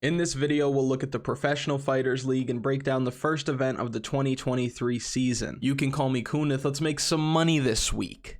In this video, we'll look at the Professional Fighters League and break down the first event of the 2023 season. You can call me Kunith. Let's make some money this week.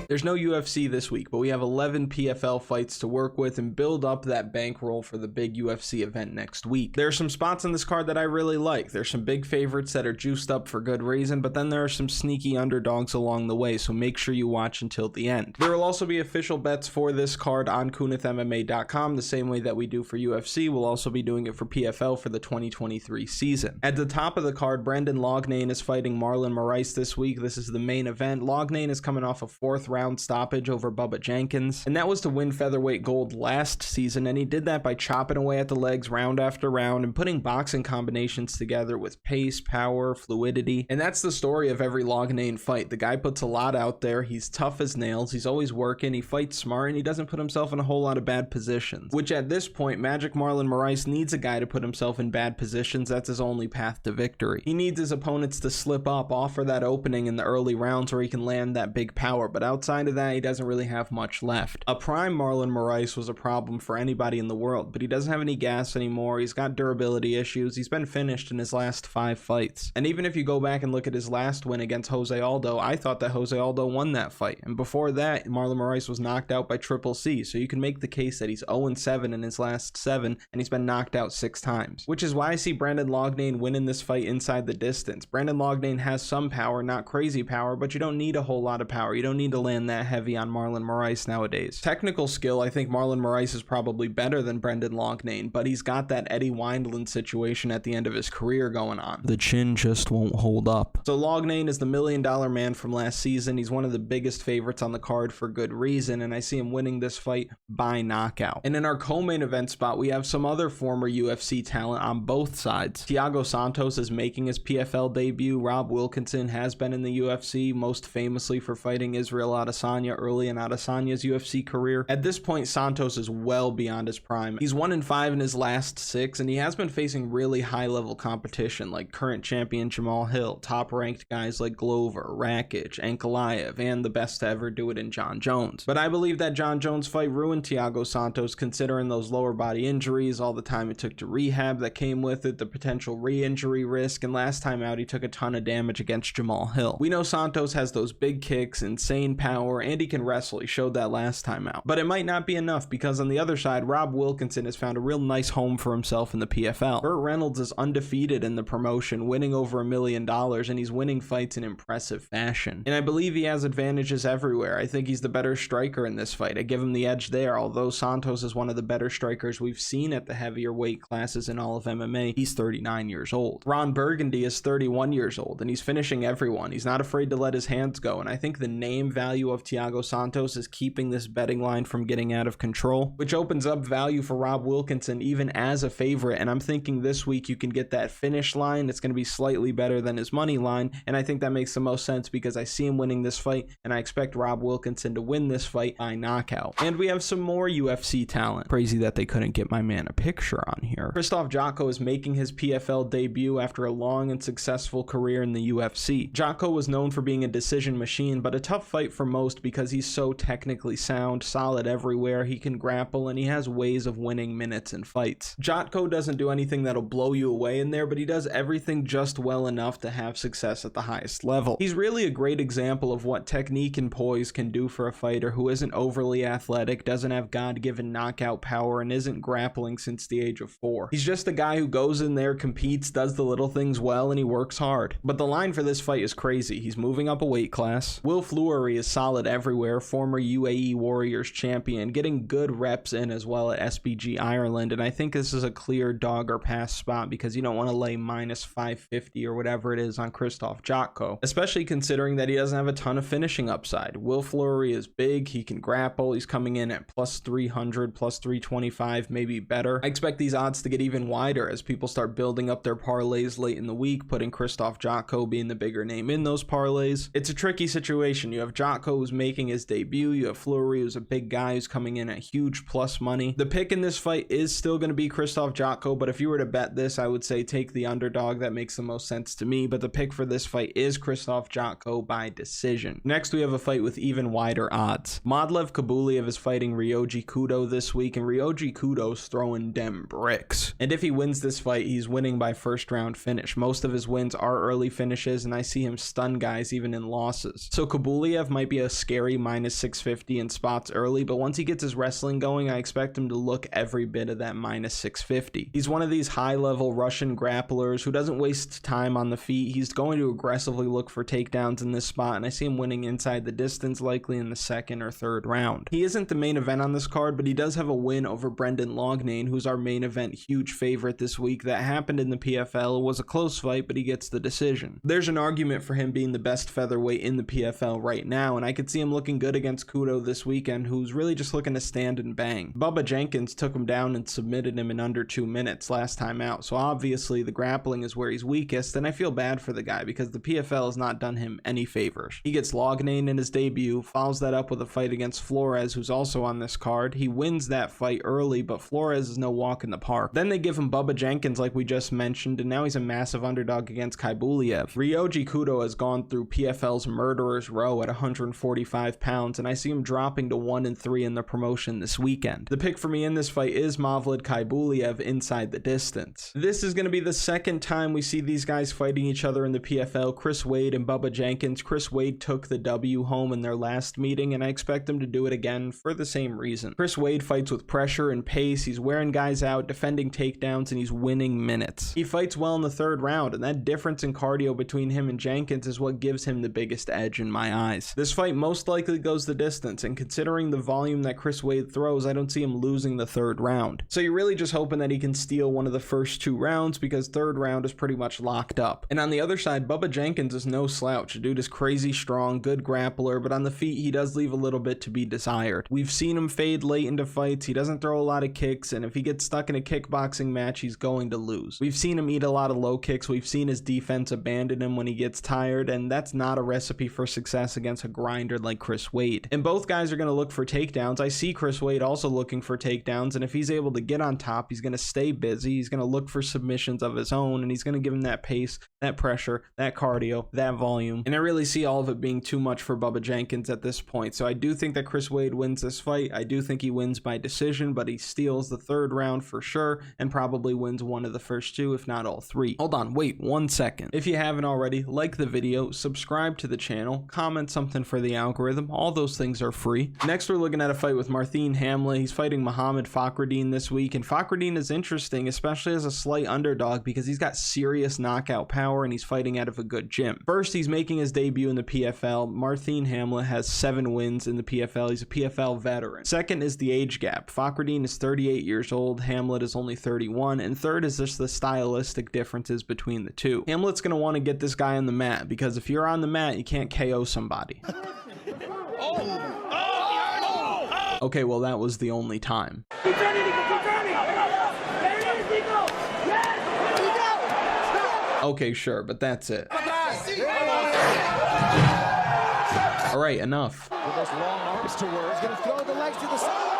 There's no UFC this week, but we have 11 PFL fights to work with and build up that bankroll for the big UFC event next week. There are some spots on this card that I really like. There's some big favorites that are juiced up for good reason, but then there are some sneaky underdogs along the way, so make sure you watch until the end. There will also be official bets for this card on KunithMMA.com, the same way that we do for UFC. We'll also be doing it for PFL for the 2023 season. At the top of the card, Loughnane is fighting Marlon Moraes this week. This is the main event. Loughnane is coming off a 4th round stoppage over Bubba Jenkins, and that was to win featherweight gold last season, and he did that by chopping away at the legs round after round and putting boxing combinations together with pace, power, fluidity. And that's the story of every Loughnane fight. The guy puts a lot out there. He's tough as nails. He's always working. He fights smart, and he doesn't put himself in a whole lot of bad positions, which at this point, Magic Marlon Moraes needs a guy to put himself in bad positions. That's his only path to victory. He needs his opponents to slip up, offer that opening in the early rounds where he can land that big power, but outside of that, he doesn't really have much left. A prime Marlon Moraes was a problem for anybody in the world, but he doesn't have any gas anymore. He's got durability issues. He's been finished in his last 5 fights. And even if you go back and look at his last win against Jose Aldo, I thought that Jose Aldo won that fight. And before that, Marlon Moraes was knocked out by Triple C. So you can make the case that he's 0-7 in his last 7, and he's been knocked out 6 times. Which is why I see Loughnane winning this fight inside the distance. Loughnane has some power, not crazy power, but you don't need a whole lot of power. You don't need to land that heavy on Marlon Moraes nowadays. Technical skill, I think Marlon Moraes is probably better than Loughnane, but he's got that Eddie Wineland situation at the end of his career going on. The chin just won't hold up. So Loughnane is the $1 million man from last season. He's one of the biggest favorites on the card for good reason, and I see him winning this fight by knockout. And in our co-main event spot, we have some other former UFC talent on both sides. Thiago Santos is making his PFL debut. Rob Wilkinson has been in the UFC, most famously for fighting Israel Adesanya early in Adesanya's UFC career. At this point, Santos is well beyond his prime. He's 1-5 in his last 6, and he has been facing really high-level competition like current champion Jamal Hill, top-ranked guys like Glover, Rakic, Ankalaev, and the best to ever do it in John Jones. But I believe that John Jones fight ruined Thiago Santos, considering those lower body injuries, all the time it took to rehab that came with it, the potential re-injury risk, and last time out he took a ton of damage against Jamal Hill. We know Santos has those big kicks, insane power, and he can wrestle. He showed that last time out. But it might not be enough, because on the other side, Rob Wilkinson has found a real nice home for himself in the PFL. Burt Reynolds is undefeated in the promotion, winning over $1 million, and he's winning fights in impressive fashion. And I believe he has advantages everywhere. I think he's the better striker in this fight. I give him the edge there, although Santos is one of the better strikers we've seen at the heavier weight classes in all of MMA. He's 39 years old. Ron Burgundy is 31 years old, and he's finishing everyone. He's not afraid to let his hands go, and I think the name value of Thiago Santos is keeping this betting line from getting out of control, which opens up value for Rob Wilkinson even as a favorite. And I'm thinking this week you can get that finish line. It's going to be slightly better than his money line, and I think that makes the most sense because I see him winning this fight, and I expect Rob Wilkinson to win this fight by knockout. And we have some more UFC talent. Crazy that they couldn't get my man a picture on here. Jotko is making his PFL debut after a long and successful career in the UFC. Jotko was known for being a decision machine, but a tough fight for most because he's so technically sound, solid everywhere, he can grapple, and he has ways of winning minutes in fights. Jotko doesn't do anything that'll blow you away in there, but he does everything just well enough to have success at the highest level. He's really a great example of what technique and poise can do for a fighter who isn't overly athletic, doesn't have God-given knockout power, and isn't grappling since the age of 4. He's just a guy who goes in there, competes, does the little things well, and he works hard. But the line for this fight is crazy. He's moving up a weight class. Fleury is solid everywhere, former UAE Warriors champion, getting good reps in as well at SBG Ireland, and I think this is a clear dog or pass spot because you don't want to lay minus 550 or whatever it is on Krzysztof Jotko, especially considering that he doesn't have a ton of finishing upside. Fleury is big, he can grapple, he's coming in at plus 300, plus 325, maybe better. I expect these odds to get even wider as people start building up their parlays late in the week, putting Krzysztof Jotko being the bigger name in those parlays. It's a tricky situation. You have Jotko Jotko, who's making his debut. You have Fleury, who's a big guy who's coming in at huge plus money. The pick in this fight is still going to be Krzysztof Jotko, but if you were to bet this, I would say take the underdog. That makes the most sense to me, but the pick for this fight is Krzysztof Jotko by decision. Next, we have a fight with even wider odds. Movlid Khaybulaev is fighting Ryoji Kudo this week, and Ryoji Kudo's throwing dem bricks. And if he wins this fight, he's winning by first round finish. Most of his wins are early finishes, and I see him stun guys even in losses. So Khaybulaev might be a scary minus 650 in spots early, but once he gets his wrestling going, I expect him to look every bit of that minus 650. He's one of these high-level Russian grapplers who doesn't waste time on the feet. He's going to aggressively look for takedowns in this spot, and I see him winning inside the distance, likely in the second or third round. He isn't the main event on this card, but he does have a win over Loughnane, who's our main event huge favorite this week. That happened in the PFL. It was a close fight, but he gets the decision. There's an argument for him being the best featherweight in the PFL right now, and I could see him looking good against Kudo this weekend, who's really just looking to stand and bang. Bubba Jenkins took him down and submitted him in under 2 minutes last time out, so obviously the grappling is where he's weakest, and I feel bad for the guy because the PFL has not done him any favors. He gets Loughnane in his debut, follows that up with a fight against Flores, who's also on this card. He wins that fight early, but Flores is no walk in the park. Then they give him Bubba Jenkins like we just mentioned, and now he's a massive underdog against Khaybulaev. Ryoji Kudo has gone through PFL's murderer's row at 145 pounds, and I see him dropping to 1-3 in the promotion this weekend. The pick for me in this fight is Movlid Khaybulaev inside the distance. This is going to be the second time we see these guys fighting each other in the PFL, Chris Wade and Bubba Jenkins. Chris Wade took the W home in their last meeting, and I expect him to do it again for the same reason. Chris Wade fights with pressure and pace. He's wearing guys out, defending takedowns, and he's winning minutes. He fights well in the third round, and that difference in cardio between him and Jenkins is what gives him the biggest edge in my eyes. This fight most likely goes the distance, and considering the volume that Chris Wade throws, I don't see him losing the third round. So you're really just hoping that he can steal one of the first 2 rounds, because third round is pretty much locked up. And on the other side, Bubba Jenkins is no slouch. The dude is crazy strong, good grappler, but on the feet he does leave a little bit to be desired. We've seen him fade late into fights. He doesn't throw a lot of kicks, and if he gets stuck in a kickboxing match, he's going to lose. We've seen him eat a lot of low kicks. We've seen his defense abandon him when he gets tired, and that's not a recipe for success against a grinder like Chris Wade. And both guys are going to look for takedowns. I see Chris Wade also looking for takedowns, and if he's able to get on top, he's going to stay busy. He's going to look for submissions of his own, and he's going to give him that pace, that pressure, that cardio, that volume. And I really see all of it being too much for Bubba Jenkins at this point. So I do think that Chris Wade wins this fight. I do think he wins by decision, but he steals the third round for sure, and probably wins one of the first 2, if not all 3. Hold on, wait 1 second. If you haven't already, like the video, subscribe to the channel, comment something for the algorithm. All those things are free. Next, we're looking at a fight with Marthin Hamlet. He's fighting Mohammad Fakhreddine this week, and Fakhreddine is interesting, especially as a slight underdog, because he's got serious knockout power and he's fighting out of a good gym. First, he's making his debut in the PFL. Marthin Hamlet has 7 wins in the PFL. He's a PFL veteran. Second is the age gap. Fakhreddine is 38 years old. Hamlet is only 31. And third is just the stylistic differences between the two. Hamlet's going to want to get this guy on the mat, because if you're on the mat, you can't KO somebody. Okay, well, that was the only time. Okay, sure, but that's it. All right, enough. With those long arms to work, he's gonna throw the legs to the side.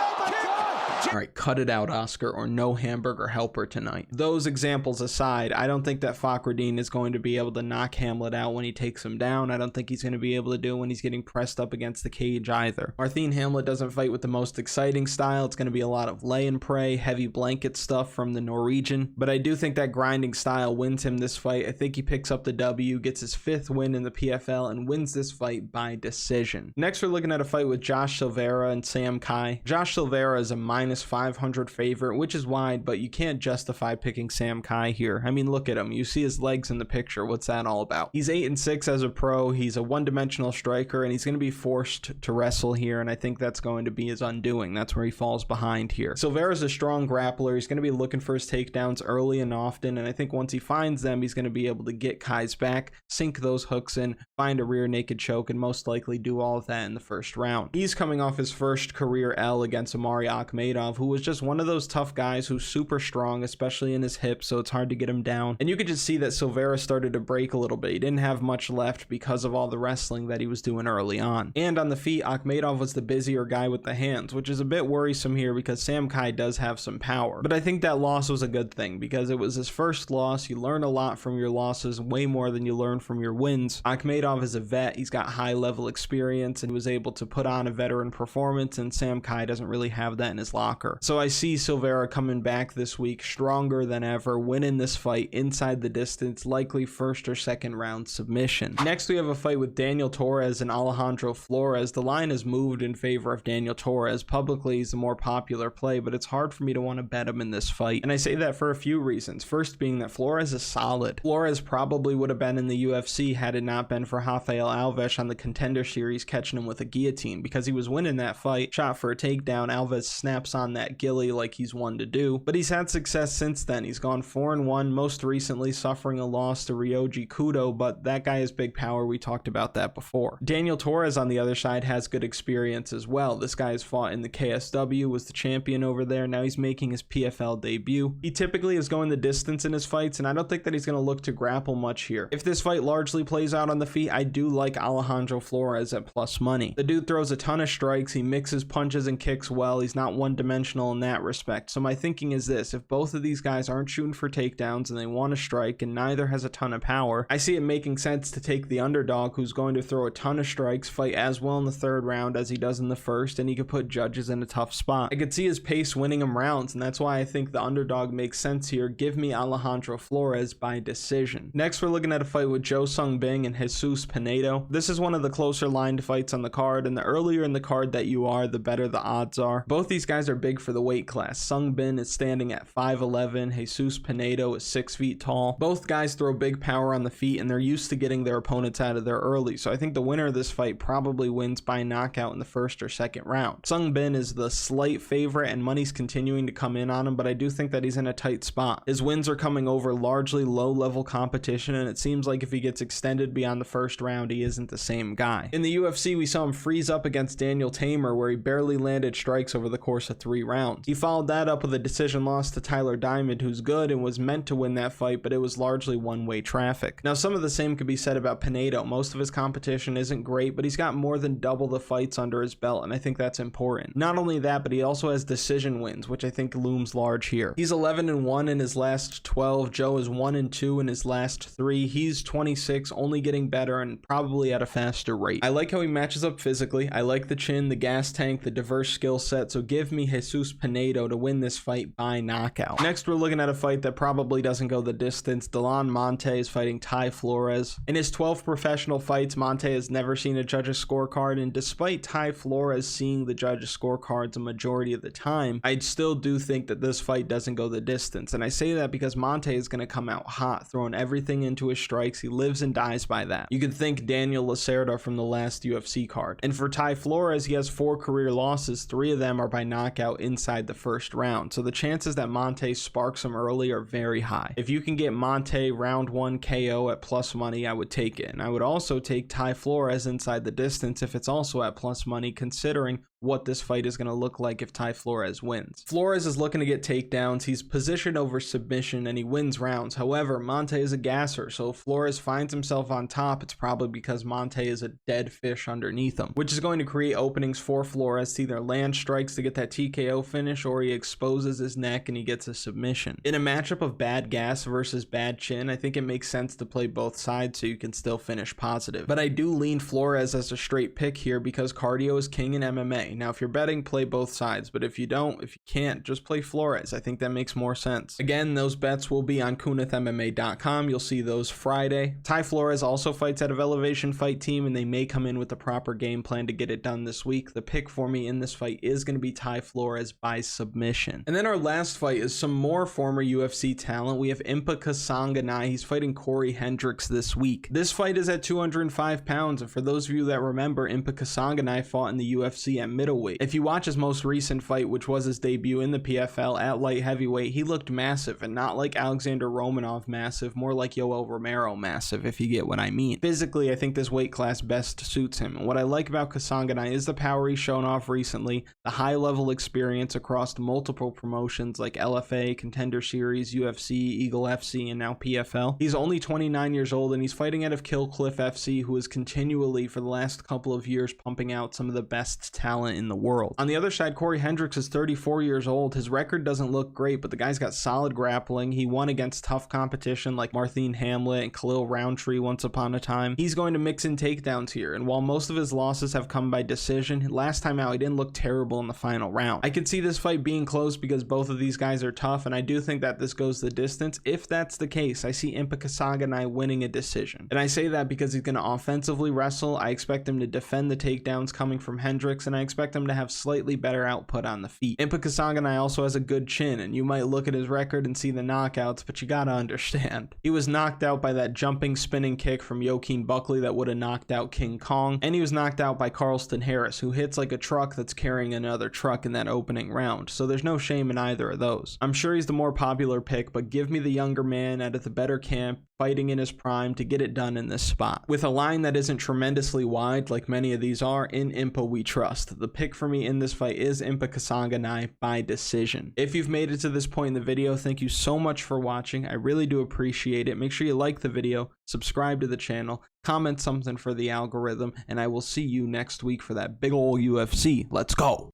All right, cut it out, Oscar, or no hamburger helper tonight. Those examples aside, I don't think that Fakhreddine is going to be able to knock Hamlet out when he takes him down. I don't think he's going to be able to do it when he's getting pressed up against the cage either. Marthin Hamlet doesn't fight with the most exciting style. It's going to be a lot of lay and pray, heavy blanket stuff from the Norwegian, but I do think that grinding style wins him this fight. I think he picks up the W, gets his 5th win in the PFL, and wins this fight by decision. Next, we're looking at a fight with Josh Silveira and Sam Kai. Josh Silveira is a minus 500 favorite, which is wide, but you can't justify picking Sam Kai here. I mean, look at him. You see his legs in the picture. What's that all about? He's 8-6 as a pro. He's a one-dimensional striker, and he's going to be forced to wrestle here, and I think that's going to be his undoing. That's where he falls behind here. Silveira's a strong grappler. He's going to be looking for his takedowns early and often, and I think once he finds them, he's going to be able to get Kai's back, sink those hooks in, find a rear naked choke, and most likely do all of that in the first round. He's coming off his first career L against a Omari Akhmedov, who was just one of those tough guys who's super strong, especially in his hips, so it's hard to get him down. And you could just see that Silveira started to break a little bit. He didn't have much left because of all the wrestling that he was doing early on. And on the feet, Akhmedov was the busier guy with the hands, which is a bit worrisome here because Sam Kai does have some power. But I think that loss was a good thing because it was his first loss. You learn a lot from your losses, way more than you learn from your wins. Akhmedov is a vet. He's got high level experience and he was able to put on a veteran performance, and Sam Kai doesn't really have that in his locker. So I see Silveira coming back this week stronger than ever, winning this fight inside the distance, likely first or second round submission. Next we have a fight with Daniel Torres and Alejandro Flores. The line has moved in favor of Daniel Torres. Publicly he's the more popular play, but it's hard for me to want to bet him in this fight. And I say that for a few reasons. First being that Flores is solid. Flores probably would have been in the UFC had it not been for Rafael Alves on the Contender Series catching him with a guillotine, because he was winning that fight, shot for a takedown. Alves snaps on that gilly like he's one to do, but he's had success since then. He's gone 4-1, most recently suffering a loss to Ryoji Kudo, but that guy has big power. We talked about that before. Daniel Torres on the other side has good experience as well. This guy has fought in the KSW, was the champion over there. Now he's making his PFL debut. He typically is going the distance in his fights, and I don't think that he's going to look to grapple much here. If this fight largely plays out on the feet, I do like Alejandro Flores at plus money. The dude throws a ton of strikes. He mixes punches and kicks well. He's not one-dimensional in that respect. So my thinking is this: if both of these guys aren't shooting for takedowns and they want to strike and neither has a ton of power, I see it making sense to take the underdog, who's going to throw a ton of strikes, fight as well in the third round as he does in the first, and he could put judges in a tough spot. I could see his pace winning him rounds, and that's why I think the underdog makes sense here. Give me Alejandro Flores by decision. Next, we're looking at a fight with Joe Sung Bing and Jesus Pinedo. This is one of the closer lined fights on the card, and the earlier in the card that you are, the better the odds are. Both these guys are big for the weight class. Sung Bin is standing at 5'11", Jesus Pinedo is 6 feet tall. Both guys throw big power on the feet, and they're used to getting their opponents out of there early, so I think the winner of this fight probably wins by knockout in the first or second round. Sung Bin is the slight favorite, and money's continuing to come in on him, but I do think that he's in a tight spot. His wins are coming over largely low-level competition, and it seems like if he gets extended beyond the first round, he isn't the same guy. In the UFC, we saw him freeze up against Daniel Tamer, where he barely landed strikes over the course of 3 rounds. He followed that up with a decision loss to Tyler Diamond, who's good and was meant to win that fight, but it was largely one-way traffic. Now, some of the same could be said about Pinedo. Most of his competition isn't great, but he's got more than double the fights under his belt, and I think that's important. Not only that, but he also has decision wins, which I think looms large here. He's 11-1 in his last 12. Joe is 1-2 in his last 3. He's 26, only getting better and probably at a faster rate. I like how he matches up physically. I like the chin, the gas tank, the diverse skill set, so give me Jesus Pinedo to win this fight by knockout. Next, we're looking at a fight that probably doesn't go the distance. Delan Monte is fighting Ty Flores. In his 12 professional fights, Monte has never seen a judge's scorecard, and despite Ty Flores seeing the judge's scorecards a majority of the time, I still do think that this fight doesn't go the distance. And I say that because Monte is going to come out hot, throwing everything into his strikes. He lives and dies by that. You can think Daniel Lacerda from the last UFC card. And for Ty Flores, he has 4 career losses. 3 of them are by knockout inside the first round. So the chances that Monte sparks him early are very high. If you can get Monte round 1 KO at plus money, I would take it. And I would also take Ty Flores inside the distance if it's also at plus money, considering what this fight is going to look like if Ty Flores wins. Flores is looking to get takedowns. He's positioned over submission and he wins rounds. However, Monte is a gasser, so if Flores finds himself on top, it's probably because Monte is a dead fish underneath him, which is going to create openings for Flores to either land strikes to get that TKO finish, or he exposes his neck and he gets a submission. In a matchup of bad gas versus bad chin, I think it makes sense to play both sides so you can still finish positive. But I do lean Flores as a straight pick here because cardio is king in MMA. Now, if you're betting, play both sides, but if you you can't, just play Flores. I think that makes more sense. Again, those bets will be on KunithMMA.com. You'll see those Friday. Ty Flores also fights out of Elevation Fight Team, and they may come in with the proper game plan to get it done this week. The pick for me in this fight is going to be Ty Flores by submission. And then our last fight is some more former UFC talent. We have Impa Kasanganay. He's fighting Cory Hendricks this week. This fight is at 205 pounds, and for those of you that remember, Impa Kasanganay fought in the UFC at middleweight. If you watch his most recent fight, which was his debut in the PFL at light heavyweight, he looked massive, and not like Alexander Romanov massive, more like Yoel Romero massive, if you get what I mean. Physically, I think this weight class best suits him, and what I like about Kasanganay is the power he's shown off recently, the high level experience across multiple promotions like LFA, Contender Series, UFC, Eagle FC, and now PFL. He's only 29 years old, and he's fighting out of Kill Cliff FC, who is continually for the last couple of years pumping out some of the best talent in the world. On the other side, Corey Hendricks is 34 years old. His record doesn't look great, but the guy's got solid grappling. He won against tough competition like Marthin, Hamlet, and Khalil Roundtree once upon a time. He's going to mix in takedowns here, and while most of his losses have come by decision, last time out he didn't look terrible in the final round. I could see this fight being close because both of these guys are tough, and I do think that this goes the distance. If that's the case, I see Impa Kasanganay winning a decision. And I say that because he's going to offensively wrestle. I expect him to defend the takedowns coming from Hendricks, and I expect him to have slightly better output on the feet. Impa Kasanganay also has a good chin, and you might look at his record and see the knockouts, but you gotta understand. He was knocked out by that jumping spinning kick from Joaquin Buckley that would have knocked out King Kong, and he was knocked out by Carlston Harris, who hits like a truck that's carrying another truck in that opening round, so there's no shame in either of those. I'm sure he's the more popular pick, but give me the younger man out of the better camp, fighting in his prime to get it done in this spot. With a line that isn't tremendously wide like many of these are, in Impa we trust. The pick for me in this fight is Impa Kasanganay by decision. If you've made it to this point in the video, thank you so much for watching. I really do appreciate it. Make sure you like the video, subscribe to the channel, comment something for the algorithm, and I will see you next week for that big ol' UFC. Let's go!